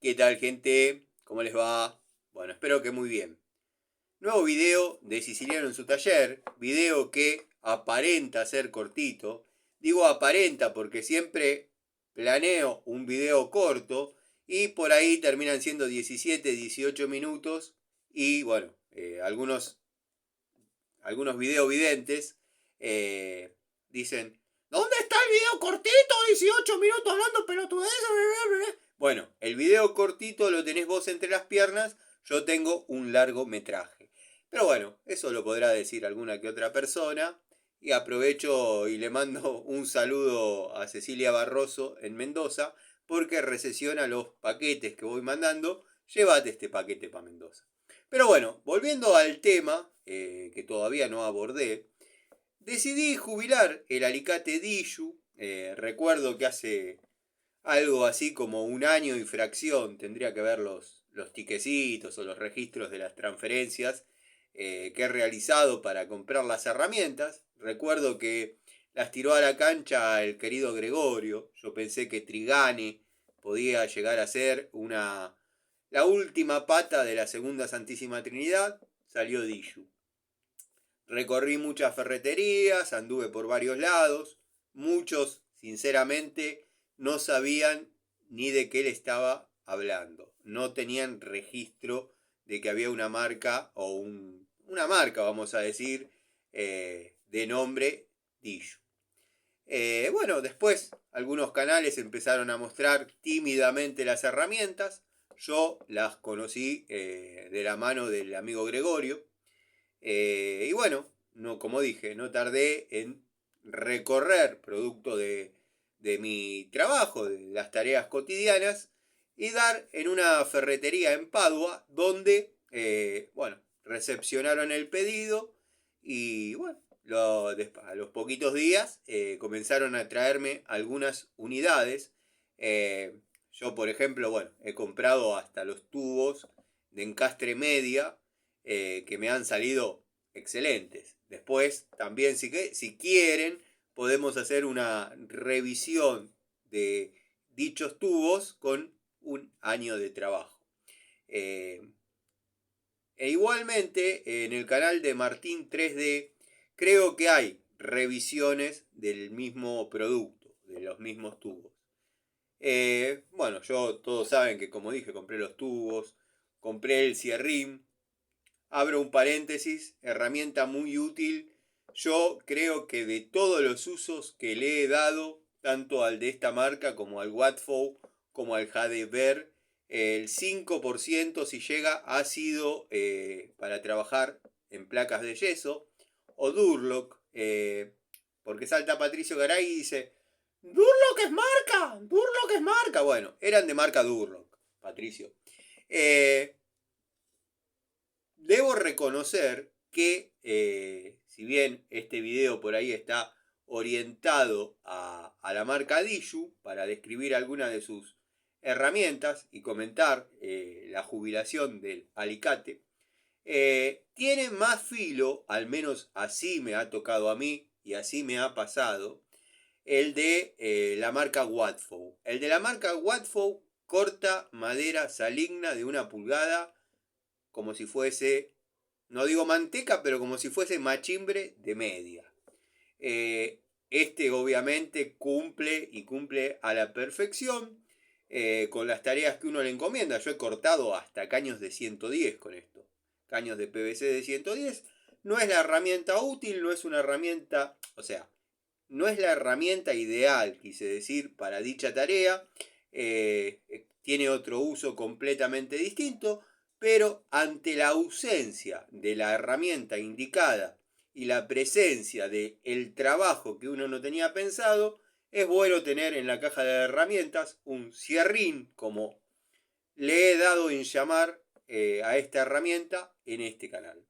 ¿Qué tal, gente? ¿Cómo les va? Bueno, espero que muy bien. Nuevo video de Siciliano en su taller, video que aparenta ser cortito. Digo aparenta porque siempre planeo un video corto y por ahí terminan siendo 17, 18 minutos y bueno, algunos video videntes dicen, ¿dónde está el video cortito? 18 minutos hablando pelotudez. Bueno, el video cortito lo tenés vos entre las piernas, yo tengo un largometraje. Pero bueno, eso lo podrá decir alguna que otra persona. Y aprovecho y le mando un saludo a Cecilia Barroso en Mendoza, porque recesiona los paquetes que voy mandando. Llévate este paquete para Mendoza. Pero bueno, volviendo al tema que todavía no abordé, decidí jubilar el Alicate Diju. Recuerdo que hace algo así como un año y fracción, tendría que ver los tiquecitos o los registros de las transferencias que he realizado para comprar las herramientas. Recuerdo que las tiró a la cancha el querido Gregorio. Yo pensé que Trigani podía llegar a ser la última pata de la segunda Santísima Trinidad. Salió Diju. Recorrí muchas ferreterías, anduve por varios lados. Muchos, sinceramente, no sabían ni de qué le estaba hablando. No tenían registro de que había una marca o una marca, vamos a decir, de nombre Diju. Bueno, después algunos canales empezaron a mostrar tímidamente las herramientas. Yo las conocí de la mano del amigo Gregorio. Y bueno, no, como dije, no tardé en recorrer, producto de mi trabajo, de las tareas cotidianas, y dar en una ferretería en Padua, donde, bueno, recepcionaron el pedido y bueno, a los poquitos días comenzaron a traerme algunas unidades. Yo, por ejemplo, bueno, he comprado hasta los tubos de encastre media que me han salido excelentes. Después, también si quieren, podemos hacer una revisión de dichos tubos con un año de trabajo. Eh, igualmente, en el canal de Martín 3D, creo que hay revisiones del mismo producto, de los mismos tubos. Bueno, todos saben que, como dije, compré los tubos, compré el cierrín. Abro un paréntesis, herramienta muy útil. Yo creo que de todos los usos que le he dado, tanto al de esta marca como al Watfo, como al Hadever, el 5% si llega ha sido para trabajar en placas de yeso o Durlock, porque salta Patricio Garay y dice, Durlock es marca, Durlock es marca. Bueno, eran de marca Durlock, Patricio. Debo reconocer que, si bien este video por ahí está orientado a la marca Diju para describir algunas de sus herramientas y comentar la jubilación del Alicate, tiene más filo, al menos así me ha tocado a mí y así me ha pasado, el de la marca Watfo. El de la marca Watfo corta madera saligna de 1 pulgada como si fuese, no digo manteca, pero como si fuese machimbre de media. Este obviamente cumple y cumple a la perfección con las tareas que uno le encomienda. Yo he cortado hasta caños de 110 con esto. Caños de PVC de 110. No es la herramienta útil, no es una herramienta, o sea, no es la herramienta ideal, quise decir, para dicha tarea. Tiene otro uso completamente distinto, pero ante la ausencia de la herramienta indicada y la presencia del trabajo que uno no tenía pensado, es bueno tener en la caja de herramientas un cierrín, como le he dado en llamar a esta herramienta en este canal.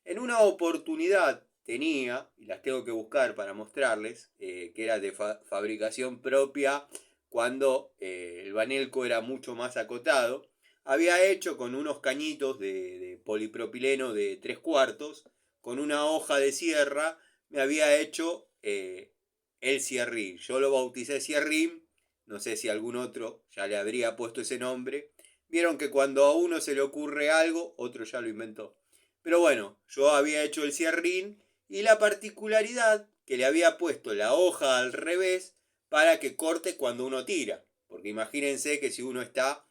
En una oportunidad tenía, y las tengo que buscar para mostrarles, que era de fabricación propia, cuando el Banelco era mucho más acotado, había hecho con unos cañitos de polipropileno de 3/4, con una hoja de sierra, me había hecho el cierrín. Yo lo bauticé cierrín, no sé si algún otro ya le habría puesto ese nombre, Vieron que cuando a uno se le ocurre algo, otro ya lo inventó. Pero bueno, yo había hecho el cierrín y la particularidad que le había puesto la hoja al revés para que corte cuando uno tira. Porque imagínense que si uno está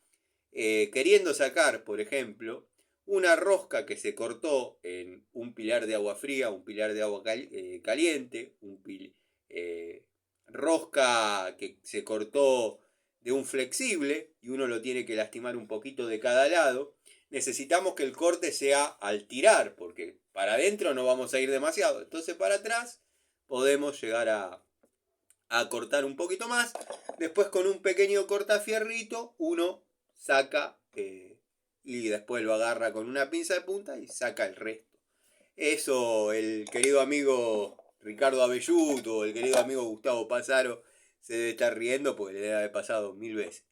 queriendo sacar, por ejemplo, una rosca que se cortó en un pilar de agua fría, un pilar de agua caliente, eh, rosca que se cortó de un flexible y uno lo tiene que lastimar un poquito de cada lado, necesitamos que el corte sea al tirar, porque para adentro no vamos a ir demasiado. Entonces para atrás podemos llegar a cortar un poquito más. Después con un pequeño cortafierrito uno saca y después lo agarra con una pinza de punta y saca el resto. Eso el querido amigo Ricardo Abelluto o el querido amigo Gustavo Pazaro se debe estar riendo porque le debe haber pasado 1000 veces.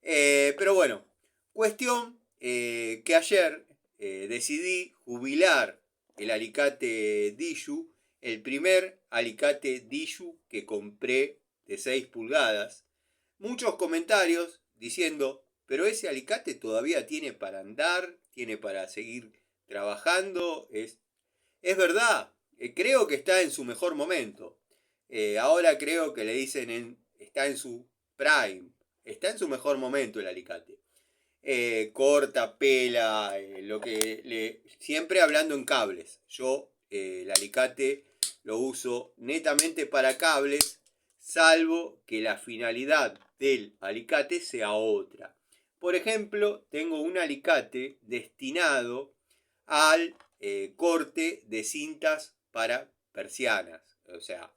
Pero bueno, cuestión que ayer decidí jubilar el alicate Dishu, el primer alicate Dishu que compré de 6 pulgadas. Muchos comentarios diciendo, pero ese alicate todavía tiene para andar, tiene para seguir trabajando. Es verdad, creo que está en su mejor momento. Ahora creo que le dicen está en su prime, está en su mejor momento el alicate. Corta, pela, lo que siempre hablando en cables. Yo el alicate lo uso netamente para cables, salvo que la finalidad del alicate sea otra. Por ejemplo, tengo un alicate destinado al corte de cintas para persianas. O sea,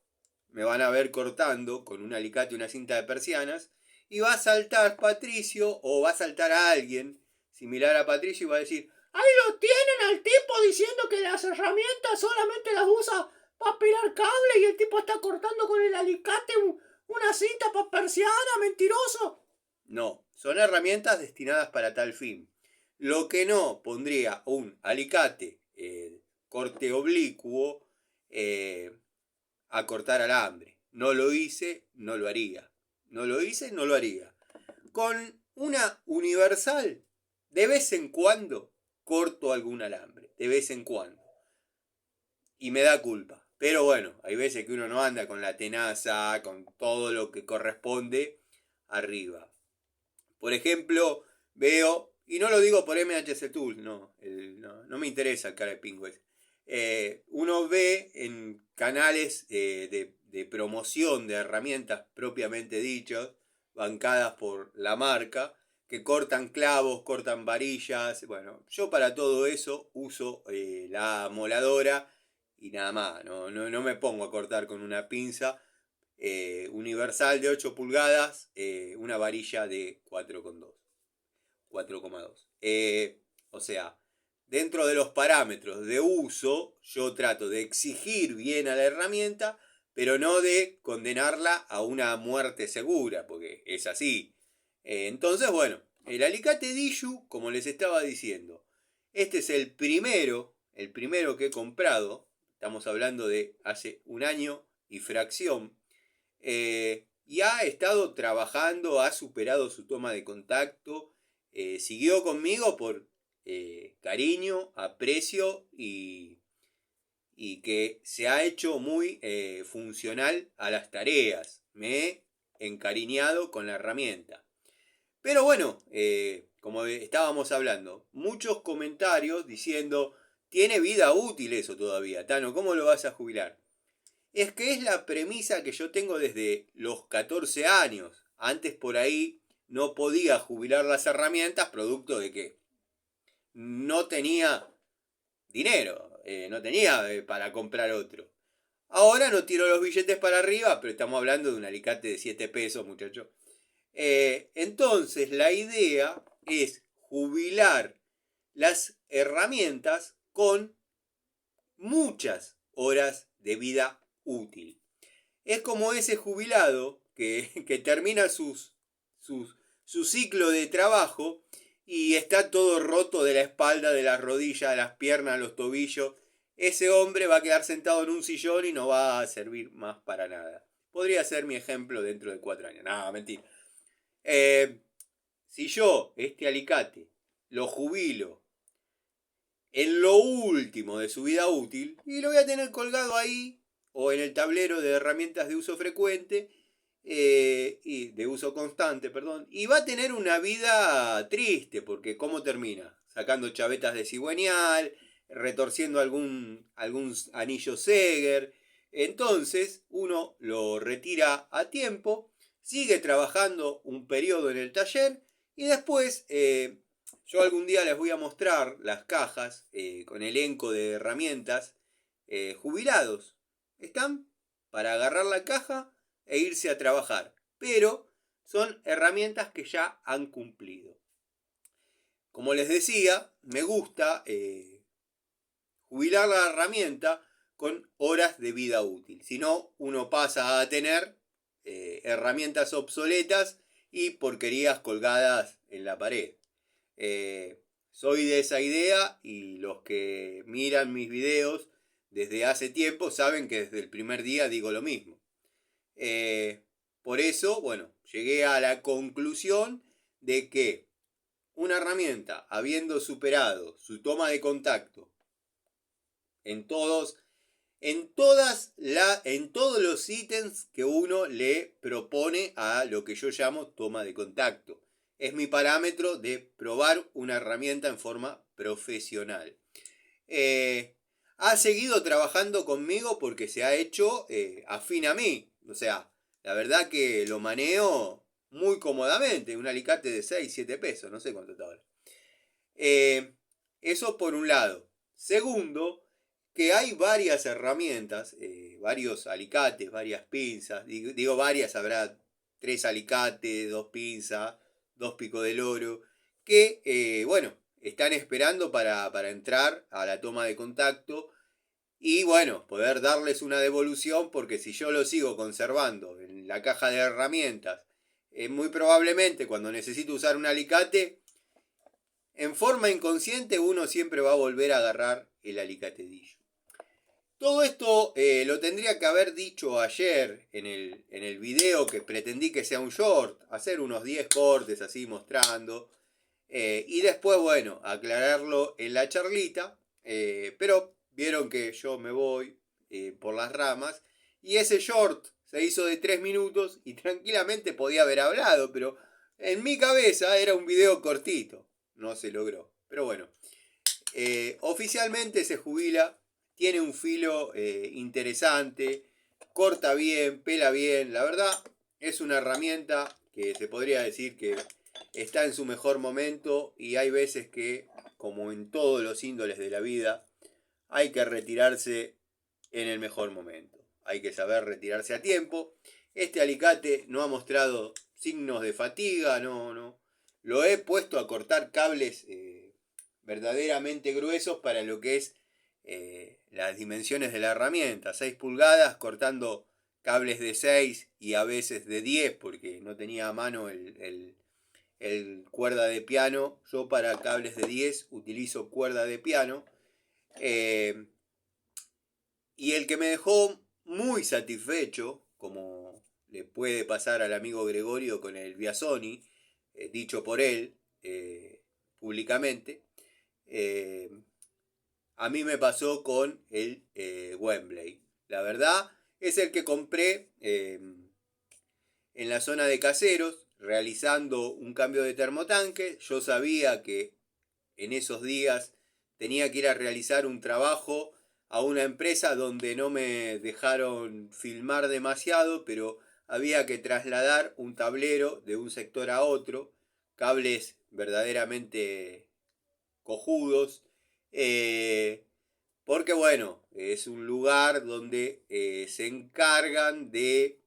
me van a ver cortando con un alicate una cinta de persianas y va a saltar Patricio o va a saltar a alguien similar a Patricio y va a decir, ahí lo tienen al tipo diciendo que las herramientas solamente las usa para pilar cable y el tipo está cortando con el alicate una cinta para persiana, mentiroso. No, son herramientas destinadas para tal fin. Lo que no pondría un alicate corte oblicuo a cortar alambre. No lo hice, no lo haría. No lo hice, no lo haría. Con una universal, de vez en cuando corto algún alambre. De vez en cuando. Y me da culpa. Pero bueno, hay veces que uno no anda con la tenaza, con todo lo que corresponde arriba. Por ejemplo, veo, y no lo digo por MHC Tools, no me interesa el cara de pingo ese. Uno ve en canales de promoción de herramientas propiamente dichas, bancadas por la marca, que cortan clavos, cortan varillas. Bueno, yo para todo eso uso la moladora y nada más. No me pongo a cortar con una pinza universal de 8 pulgadas, una varilla de 4,2. 4,2. O sea, dentro de los parámetros de uso, yo trato de exigir bien a la herramienta, pero no de condenarla a una muerte segura, porque es así. Entonces, bueno, el alicate Dishu, como les estaba diciendo, este es el primero que he comprado, estamos hablando de hace un año y fracción, y ha estado trabajando, ha superado su toma de contacto, siguió conmigo por cariño, aprecio y que se ha hecho muy funcional a las tareas. Me he encariñado con la herramienta. Pero bueno, como estábamos hablando, muchos comentarios diciendo, tiene vida útil eso todavía, Tano, ¿cómo lo vas a jubilar? Es que es la premisa que yo tengo desde los 14 años. Antes por ahí no podía jubilar las herramientas producto de que no tenía dinero, no tenía para comprar otro. Ahora no tiro los billetes para arriba, pero estamos hablando de un alicate de 7 pesos, muchachos. Entonces la idea es jubilar las herramientas con muchas horas de vida útil. Es como ese jubilado que termina su ciclo de trabajo y está todo roto de la espalda, de las rodillas, de las piernas, los tobillos. Ese hombre va a quedar sentado en un sillón y no va a servir más para nada. Podría ser mi ejemplo dentro de 4 años. No, mentira. si yo este alicate lo jubilo en lo último de su vida útil y lo voy a tener colgado ahí o en el tablero de herramientas de uso frecuente y de uso constante, perdón, y va a tener una vida triste porque ¿cómo termina? Sacando chavetas de cigüeñal, retorciendo algún anillo Seger. Entonces uno lo retira a tiempo, sigue trabajando un periodo en el taller y después yo algún día les voy a mostrar las cajas con elenco de herramientas jubilados. Están para agarrar la caja e irse a trabajar. Pero son herramientas que ya han cumplido. Como les decía, me gusta jubilar la herramienta con horas de vida útil. Si no, uno pasa a tener herramientas obsoletas y porquerías colgadas en la pared. Soy de esa idea y los que miran mis videos desde hace tiempo saben que desde el primer día digo lo mismo. Por eso, bueno, llegué a la conclusión de que una herramienta, habiendo superado su toma de contacto en todos los ítems que uno le propone a lo que yo llamo toma de contacto. Es mi parámetro de probar una herramienta en forma profesional. Ha seguido trabajando conmigo porque se ha hecho afín a mí. O sea, la verdad que lo manejo muy cómodamente. Un alicate de 6, 7 pesos, no sé cuánto está ahora. Eso por un lado. Segundo, que hay varias herramientas, varios alicates, varias pinzas. Digo varias, habrá 3 alicates, 2 pinzas, 2 picos del oro, que, bueno, están esperando para entrar a la toma de contacto y, bueno, poder darles una devolución, porque si yo lo sigo conservando en la caja de herramientas, muy probablemente cuando necesito usar un alicate, en forma inconsciente uno siempre va a volver a agarrar el alicatedillo. Todo esto lo tendría que haber dicho ayer en el video que pretendí que sea un short, hacer unos 10 cortes así mostrando. Y después, bueno, aclararlo en la charlita. Pero vieron que yo me voy por las ramas. Y ese short se hizo de 3 minutos y tranquilamente podía haber hablado. Pero en mi cabeza era un video cortito. No se logró. Pero bueno, oficialmente se jubila. Tiene un filo interesante. Corta bien, pela bien. La verdad es una herramienta que se podría decir que está en su mejor momento y hay veces que, como en todos los índoles de la vida, hay que retirarse en el mejor momento. Hay que saber retirarse a tiempo. Este alicate no ha mostrado signos de fatiga, no. Lo he puesto a cortar cables verdaderamente gruesos para lo que es las dimensiones de la herramienta. 6 pulgadas cortando cables de 6 y a veces de 10 porque no tenía a mano el cuerda de piano. Yo para cables de 10 utilizo cuerda de piano. Y el que me dejó muy satisfecho, como le puede pasar al amigo Gregorio con el Biasoni, dicho por él públicamente, a mí me pasó con el Wembley. La verdad es el que compré en la zona de caseros, realizando un cambio de termotanque. Yo sabía que en esos días tenía que ir a realizar un trabajo a una empresa donde no me dejaron filmar demasiado, pero había que trasladar un tablero de un sector a otro, cables verdaderamente cojudos, porque bueno, es un lugar donde se encargan de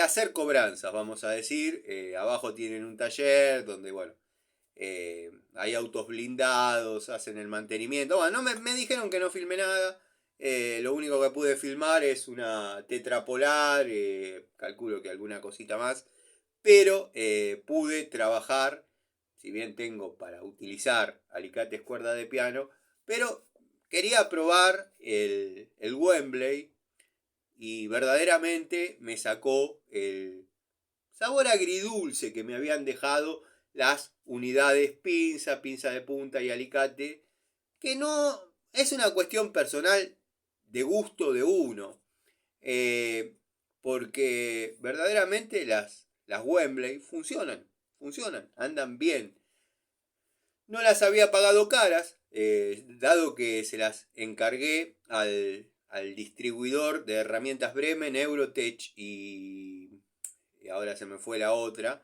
hacer cobranzas, vamos a decir. Abajo tienen un taller donde, bueno, hay autos blindados, hacen el mantenimiento. Bueno, no me dijeron que no filmé nada. Lo único que pude filmar es una tetrapolar, calculo que alguna cosita más. Pero pude trabajar, si bien tengo para utilizar alicates cuerda de piano, pero quería probar el Wembley y verdaderamente me sacó sabor agridulce que me habían dejado las unidades pinza, pinza de punta y alicate, que no es una cuestión personal de gusto de uno, porque verdaderamente las Wembley funcionan, andan bien. No las había pagado caras, dado que se las encargué al distribuidor de herramientas Bremen, Eurotech y ahora se me fue la otra,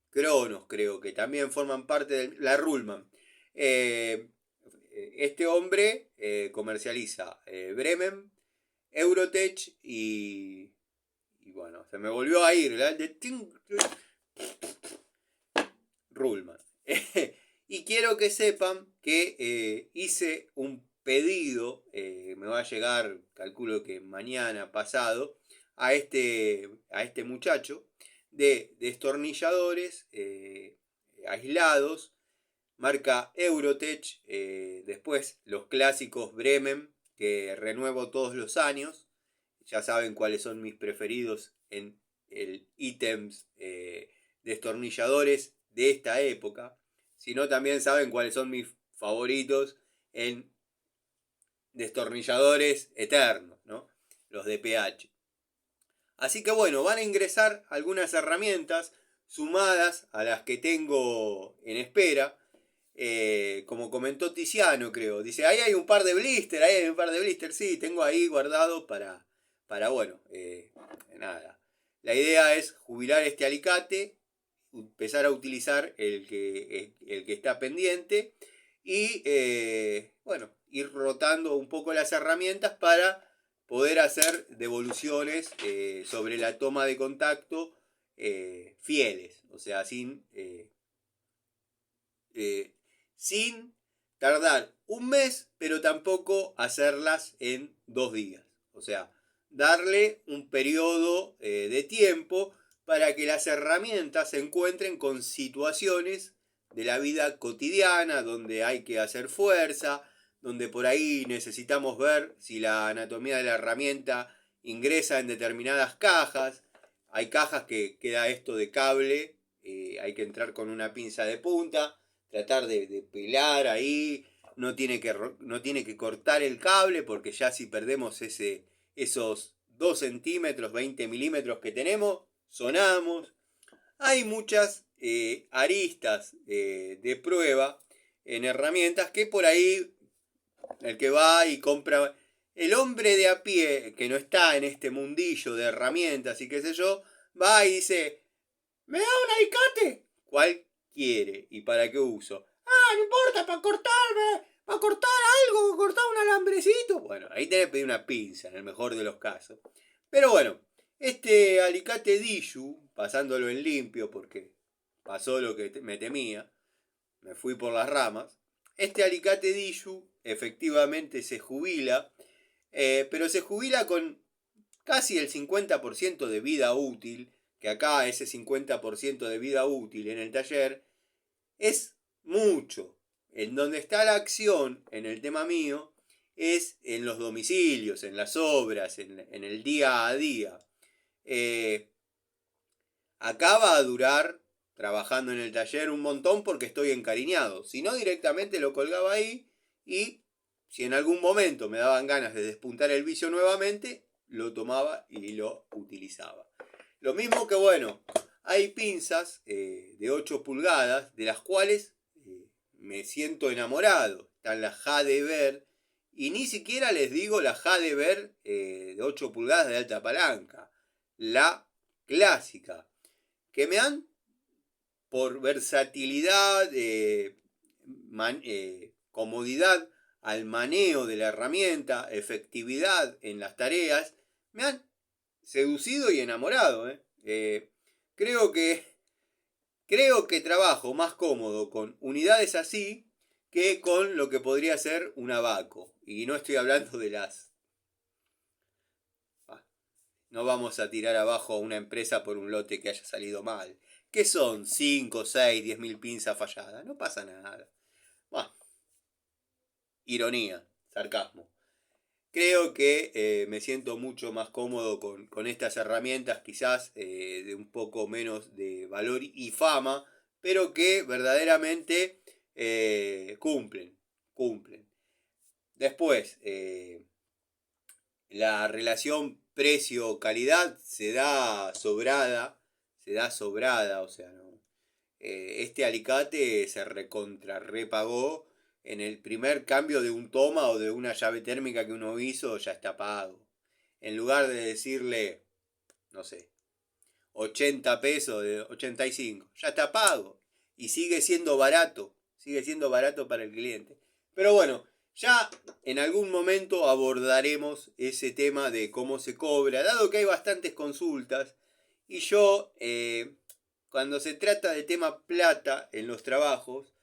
Cronos creo que también forman parte de la Ruhlmann. Este hombre comercializa Bremen, Eurotech y bueno, se me volvió a ir, ¿verdad? Ruhlmann. Y quiero que sepan que hice un pedido, me va a llegar, calculo que mañana pasado, a este muchacho de destornilladores aislados, marca Eurotech, después los clásicos Bremen, que renuevo todos los años, ya saben cuáles son mis preferidos en el ítems destornilladores de esta época, sino también saben cuáles son mis favoritos en destornilladores eternos, ¿no? Los de pH. Así que bueno, van a ingresar algunas herramientas sumadas a las que tengo en espera. Como comentó Tiziano, creo. Dice, ahí hay un par de blister, ahí hay un par de blister. Sí, tengo ahí guardado para bueno, nada. La idea es jubilar este alicate, empezar a utilizar el que está pendiente y, bueno, ir rotando un poco las herramientas para poder hacer devoluciones sobre la toma de contacto fieles, o sea, sin tardar un mes, pero tampoco hacerlas en 2 días. O sea, darle un periodo de tiempo para que las herramientas se encuentren con situaciones de la vida cotidiana, donde hay que hacer fuerza, donde por ahí necesitamos ver si la anatomía de la herramienta ingresa en determinadas cajas. Hay cajas que queda esto de cable, hay que entrar con una pinza de punta, tratar de pelar ahí, no tiene que cortar el cable, porque ya si perdemos esos 2 centímetros, 20 milímetros que tenemos, sonamos. Hay muchas aristas de prueba en herramientas que por ahí el que va y compra, el hombre de a pie que no está en este mundillo de herramientas y qué sé yo, va y dice, ¿me da un alicate? ¿Cuál quiere y para qué uso? Ah, no importa, para cortar algo, cortar un alambrecito. Bueno, ahí tenés que pedir una pinza, en el mejor de los casos. Pero bueno, este alicate Dishu, pasándolo en limpio porque pasó lo que me temía, me fui por las ramas. Este alicate Dishu efectivamente se jubila, pero se jubila con casi el 50% de vida útil, que acá ese 50% de vida útil en el taller es mucho. En donde está la acción en el tema mío es en los domicilios, en las obras, en el día a día. Acá va a durar trabajando en el taller un montón porque estoy encariñado. Si no, directamente lo colgaba ahí y si en algún momento me daban ganas de despuntar el vicio nuevamente, lo tomaba y lo utilizaba. Lo mismo que, bueno, hay pinzas de 8 pulgadas de las cuales me siento enamorado. Están las Jadever y ni siquiera les digo la Jadever de 8 pulgadas de alta palanca. La clásica. Que me dan por versatilidad, comodidad al maneo de la herramienta, efectividad en las tareas, me han seducido y enamorado. Creo que trabajo más cómodo con unidades así que con lo que podría ser un abaco. Y no estoy hablando de las... No vamos a tirar abajo a una empresa por un lote que haya salido mal. ¿Qué son 5, 6, 10 mil pinzas falladas? No pasa nada. Ironía, sarcasmo. creo que me siento mucho más cómodo con estas herramientas, quizás de un poco menos de valor y fama, pero que verdaderamente cumplen. Después, la relación precio-calidad se da sobrada, o sea, no. Este alicate se recontra repagó. En el primer cambio de un toma o de una llave térmica que uno hizo, ya está pago. En lugar de decirle, no sé, 80 pesos, de 85, ya está pago. Y sigue siendo barato para el cliente. Pero bueno, ya en algún momento abordaremos ese tema de cómo se cobra, dado que hay bastantes consultas. Y yo, cuando se trata de tema plata en los trabajos,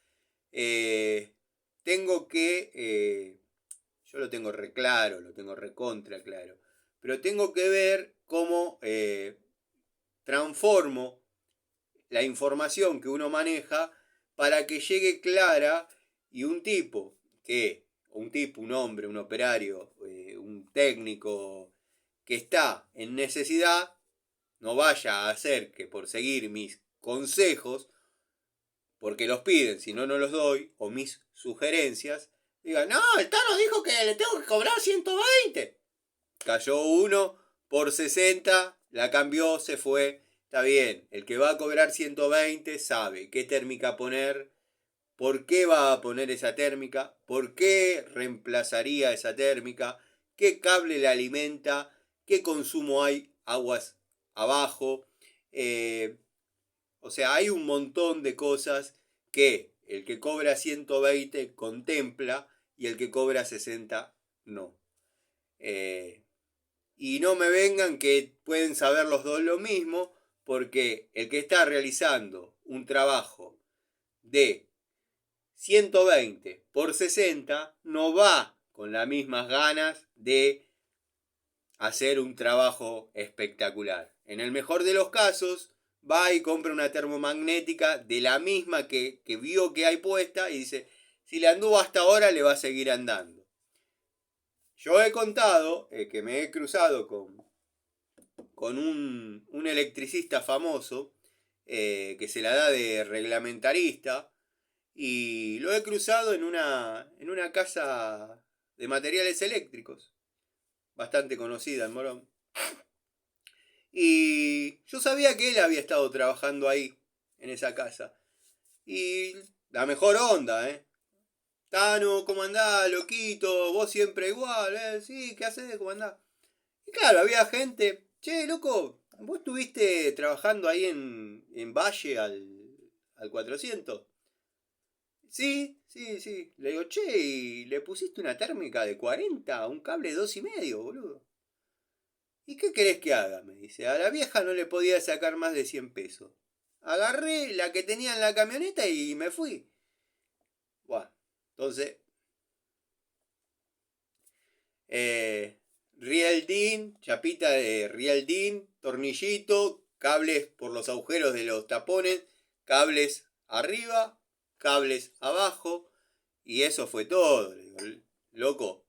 tengo que, yo lo tengo re claro, lo tengo recontra claro, pero tengo que ver cómo transformo la información que uno maneja para que llegue clara y un hombre, un operario, un técnico que está en necesidad, no vaya a hacer que por seguir mis consejos, porque los piden, si no, no los doy, o mis sugerencias, digan, no, el Tano dijo que le tengo que cobrar 120. Cayó uno por 60, la cambió, se fue. Está bien, el que va a cobrar 120 sabe qué térmica poner, por qué va a poner esa térmica, por qué reemplazaría esa térmica, qué cable le alimenta, qué consumo hay aguas abajo. O sea, hay un montón de cosas que el que cobra 120 contempla y el que cobra 60 no. Y no me vengan que pueden saber los dos lo mismo, porque el que está realizando un trabajo de 120 por 60 no va con las mismas ganas de hacer un trabajo espectacular. En el mejor de los casos, va y compra una termomagnética de la misma que vio que hay puesta y dice, si le anduvo hasta ahora, le va a seguir andando. Yo he contado que me he cruzado con un electricista famoso que se la da de reglamentarista y lo he cruzado en una casa de materiales eléctricos, bastante conocida en Morón. Y yo sabía que él había estado trabajando ahí, en esa casa. Y la mejor onda, ¿eh? Tano, ¿cómo andás, loquito? Vos siempre igual, ¿eh? Sí, ¿qué haces? ¿Cómo andás? Y claro, había gente, che, loco, vos estuviste trabajando ahí en Valle al 400. Sí, sí, sí. Le digo, che, ¿y le pusiste una térmica de 40 a un cable de 2,5, boludo? ¿Y qué querés que haga? Me dice. A la vieja no le podía sacar más de 100 pesos. Agarré la que tenía en la camioneta y me fui. Bueno, entonces, eh, Riel-Din, chapita de Riel-Din, tornillito, cables por los agujeros de los tapones, cables arriba, cables abajo, y eso fue todo. Le digo, loco,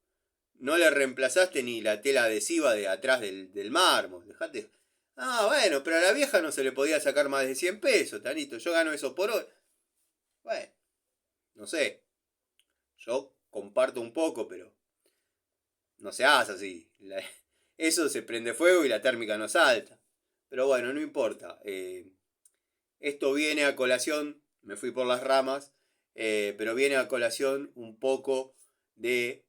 no le reemplazaste ni la tela adhesiva de atrás del mármol, dejate. Ah, bueno, pero a la vieja no se le podía sacar más de 100 pesos, Tanito, yo gano eso por hoy. Bueno, no sé, yo comparto un poco, pero no se hace así. Eso se prende fuego y la térmica no salta. Pero bueno, no importa. Esto viene a colación, me fui por las ramas, pero viene a colación un poco de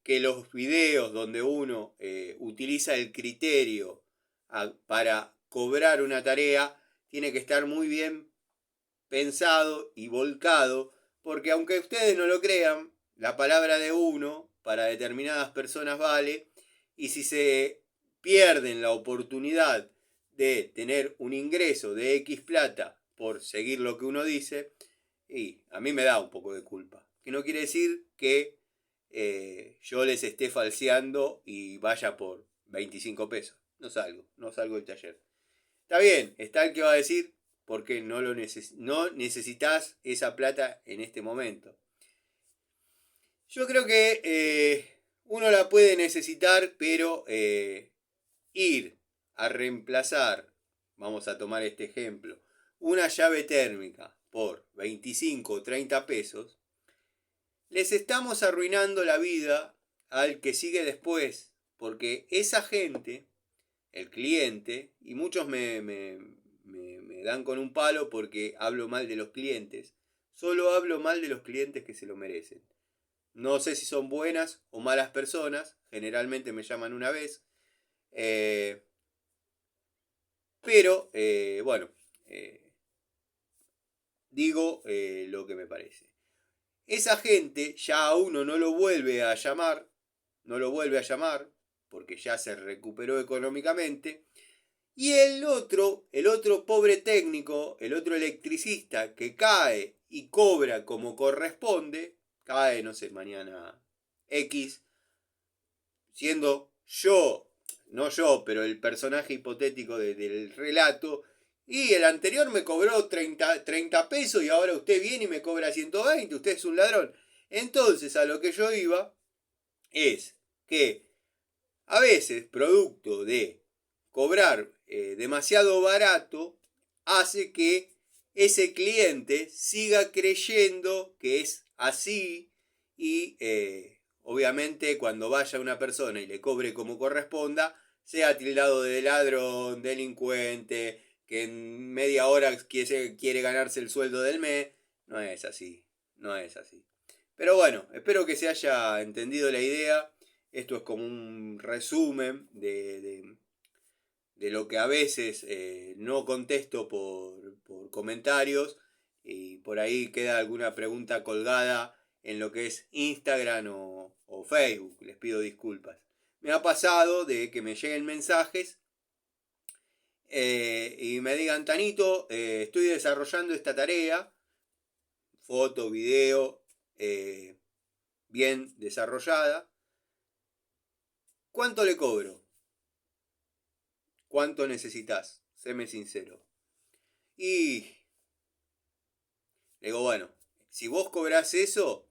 que los videos donde uno utiliza el criterio para cobrar una tarea tiene que estar muy bien pensado y volcado, porque aunque ustedes no lo crean, la palabra de uno para determinadas personas vale, y si se pierden la oportunidad de tener un ingreso de X plata por seguir lo que uno dice, y a mí me da un poco de culpa. Que no quiere decir que yo les esté falseando y vaya por 25 pesos. No salgo del taller. Está bien, está el que va a decir, porque no necesitas esa plata en este momento. Yo creo que uno la puede necesitar, pero ir a reemplazar, vamos a tomar este ejemplo, una llave térmica por 25 o 30 pesos, les estamos arruinando la vida al que sigue después, porque esa gente, el cliente, y muchos me dan con un palo porque hablo mal de los clientes, solo hablo mal de los clientes que se lo merecen. No sé si son buenas o malas personas, generalmente me llaman una vez, eh, pero bueno, digo lo que me parece. Esa gente ya a uno no lo vuelve a llamar, no lo vuelve a llamar, porque ya se recuperó económicamente. Y el otro pobre técnico, el otro electricista que cae y cobra como corresponde, cae, no sé, mañana X, siendo yo, no yo, pero el personaje hipotético del relato, y el anterior me cobró 30 pesos y ahora usted viene y me cobra 120, usted es un ladrón. Entonces a lo que yo iba es que a veces, producto de cobrar demasiado barato, hace que ese cliente siga creyendo que es así y obviamente cuando vaya una persona y le cobre como corresponda, sea tildado de ladrón, delincuente, que en media hora quiere ganarse el sueldo del mes. No es así, no es así. Pero bueno, espero que se haya entendido la idea. Esto es como un resumen de lo que a veces no contesto por comentarios y por ahí queda alguna pregunta colgada en lo que es Instagram o Facebook. Les pido disculpas. Me ha pasado de que me lleguen mensajes y me digan, Tanito, estoy desarrollando esta tarea, foto, video, bien desarrollada. ¿Cuánto le cobro? ¿Cuánto necesitas? Séme sincero. Y le digo, bueno, si vos cobrás eso,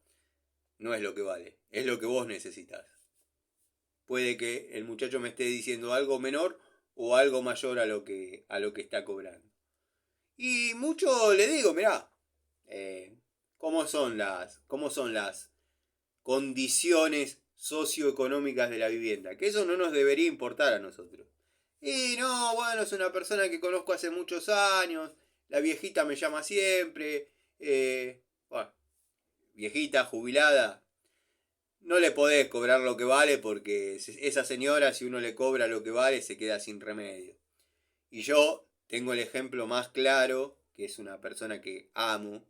no es lo que vale, es lo que vos necesitas. Puede que el muchacho me esté diciendo algo menor o algo mayor a lo que está cobrando. Y mucho le digo, mirá, cómo son las condiciones socioeconómicas de la vivienda? Que eso no nos debería importar a nosotros. Y no, bueno, es una persona que conozco hace muchos años, la viejita me llama siempre, bueno, viejita, jubilada, no le podés cobrar lo que vale porque esa señora, si uno le cobra lo que vale, se queda sin remedio. Y yo tengo el ejemplo más claro, que es una persona que amo,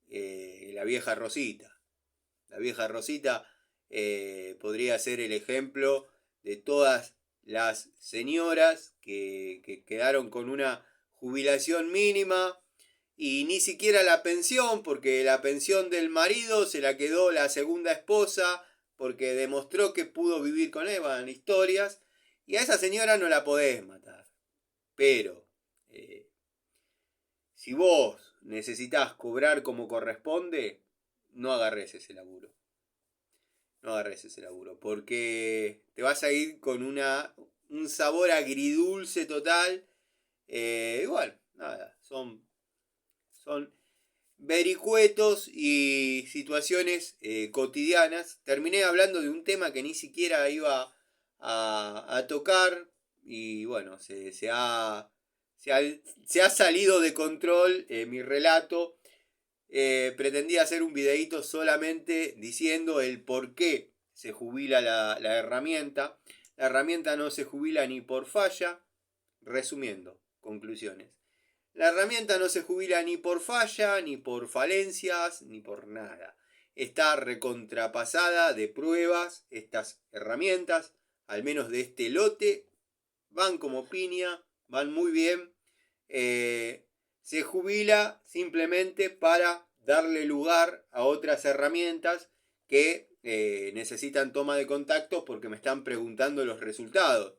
la vieja Rosita. La vieja Rosita podría ser el ejemplo de todas las señoras que quedaron con una jubilación mínima y ni siquiera la pensión, porque la pensión del marido se la quedó la segunda esposa porque demostró que pudo vivir con él, en historias, y a esa señora no la podés matar. Pero si vos necesitas cobrar como corresponde, no agarres ese laburo. No agarres ese laburo, porque te vas a ir con un sabor agridulce total. Bueno, nada, son vericuetos y situaciones cotidianas. Terminé hablando de un tema que ni siquiera iba a tocar y bueno, se ha salido de control mi relato. Pretendía hacer un videíto solamente diciendo el por qué se jubila la herramienta. La herramienta no se jubila ni por falla. Resumiendo, conclusiones. La herramienta no se jubila ni por falla, ni por falencias, ni por nada. Está recontrapasada de pruebas estas herramientas, al menos de este lote. Van como piña, van muy bien. Se jubila simplemente para darle lugar a otras herramientas que necesitan toma de contacto porque me están preguntando los resultados.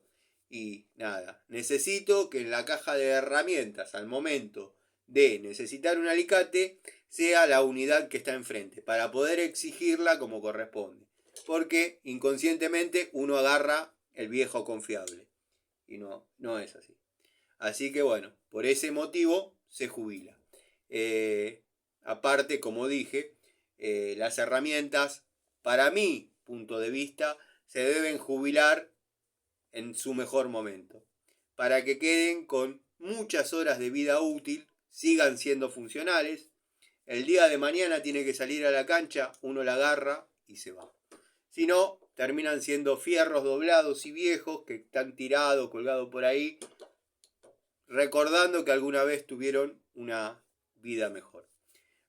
Y nada, necesito que en la caja de herramientas al momento de necesitar un alicate sea la unidad que está enfrente para poder exigirla como corresponde. porque inconscientemente uno agarra el viejo confiable. Y no es así. Así que bueno, por ese motivo se jubila. Aparte, como dije, las herramientas, para mi punto de vista, se deben jubilar en su mejor momento, para que queden con muchas horas de vida útil, sigan siendo funcionales. El día de mañana tiene que salir a la cancha, uno la agarra y se va. Si no, terminan siendo fierros doblados y viejos que están tirados, colgados por ahí, recordando que alguna vez tuvieron una vida mejor.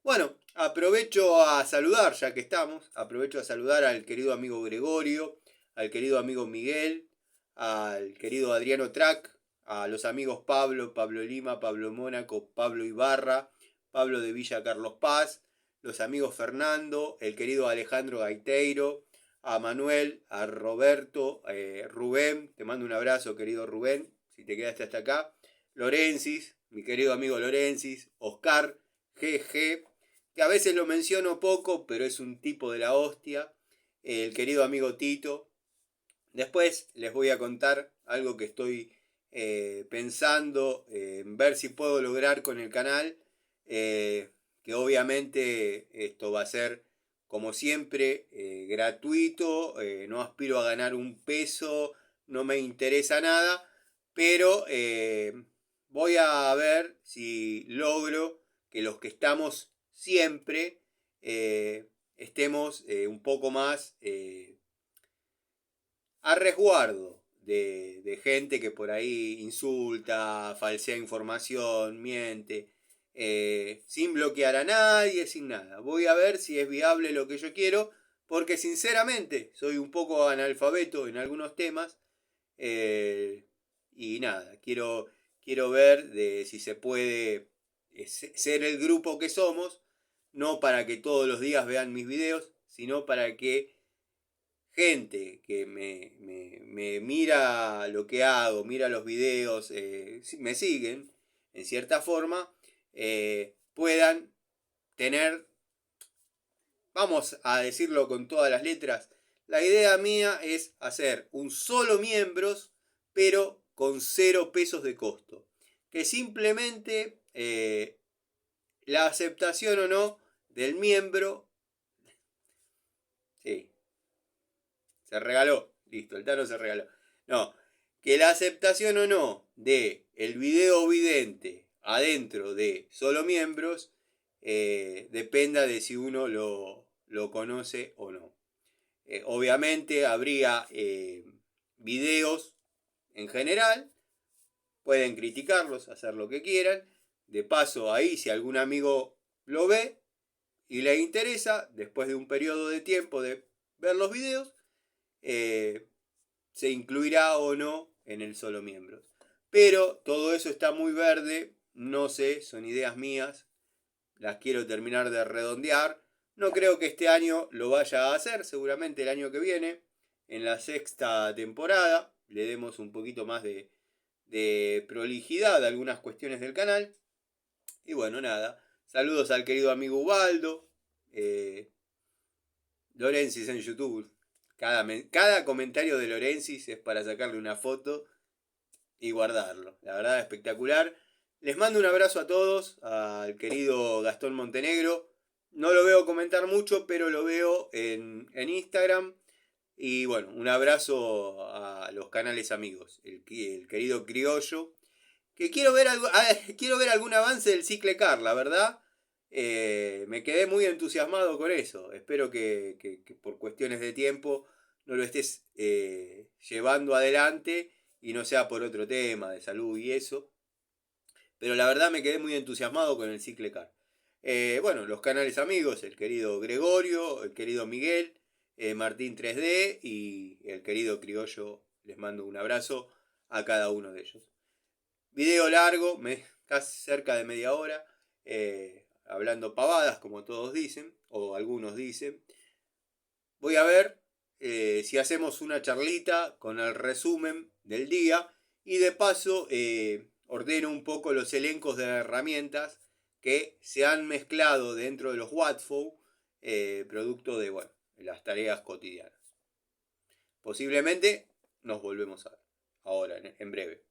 Bueno, aprovecho a saludar, ya que estamos, aprovecho a saludar al querido amigo Gregorio, al querido amigo Miguel, al querido Adriano Track, a los amigos Pablo, Pablo Lima, Pablo Mónaco, Pablo Ibarra, Pablo de Villa Carlos Paz, los amigos Fernando, el querido Alejandro Gaiteiro, a Manuel, a Roberto, Rubén, te mando un abrazo, querido Rubén, si te quedaste hasta acá, Lorencis, mi querido amigo Lorencis, Oscar, GG, que a veces lo menciono poco, pero es un tipo de la hostia, el querido amigo Tito. Después les voy a contar algo que estoy pensando en ver si puedo lograr con el canal, que obviamente esto va a ser como siempre gratuito, no aspiro a ganar un peso, no me interesa nada, pero voy a ver si logro que los que estamos siempre estemos un poco más a resguardo de gente que por ahí insulta, falsea información, miente, sin bloquear a nadie, sin nada. Voy a ver si es viable lo que yo quiero, porque sinceramente soy un poco analfabeto en algunos temas, y nada, quiero ver de si se puede ser el grupo que somos, no para que todos los días vean mis videos, sino para que gente que me mira lo que hago, mira los videos, me siguen en cierta forma, puedan tener, vamos a decirlo con todas las letras, la idea mía es hacer un solo miembros, pero con 0 pesos de costo. Que simplemente la aceptación o no del miembro, sí, se regaló, listo, el Tano se regaló. No, que la aceptación o no de el video vidente adentro de solo miembros dependa de si uno lo conoce o no. Obviamente habría videos en general, pueden criticarlos, hacer lo que quieran. De paso, ahí si algún amigo lo ve y le interesa, después de un periodo de tiempo de ver los videos, se incluirá o no en el solo miembros. Pero todo eso está muy verde, no sé, son ideas mías, las quiero terminar de redondear. No creo que este año lo vaya a hacer, seguramente el año que viene, en la 6ª temporada, le demos un poquito más de prolijidad a algunas cuestiones del canal. Y bueno, nada, saludos al querido amigo Ubaldo, Lorencis en YouTube. Cada comentario de Lorencis es para sacarle una foto y guardarlo. La verdad, espectacular. Les mando un abrazo a todos, al querido Gastón Montenegro. No lo veo comentar mucho, pero lo veo en Instagram. Y bueno, un abrazo a los canales amigos. El querido Criollo. Que quiero ver algún avance del Cicle Car, la verdad. Me quedé muy entusiasmado con eso. Espero que por cuestiones de tiempo no lo estés llevando adelante y no sea por otro tema de salud y eso. Pero la verdad me quedé muy entusiasmado con el Cicle Car. Bueno, los canales amigos, el querido Gregorio, el querido Miguel, Martín 3D y el querido Criollo, les mando un abrazo a cada uno de ellos. Video largo, casi cerca de media hora, hablando pavadas como todos dicen, o algunos dicen. Voy a ver si hacemos una charlita con el resumen del día y de paso ordeno un poco los elencos de herramientas que se han mezclado dentro de los Watfo, producto de bueno, las tareas cotidianas. posiblemente nos volvemos a ver ahora, en breve.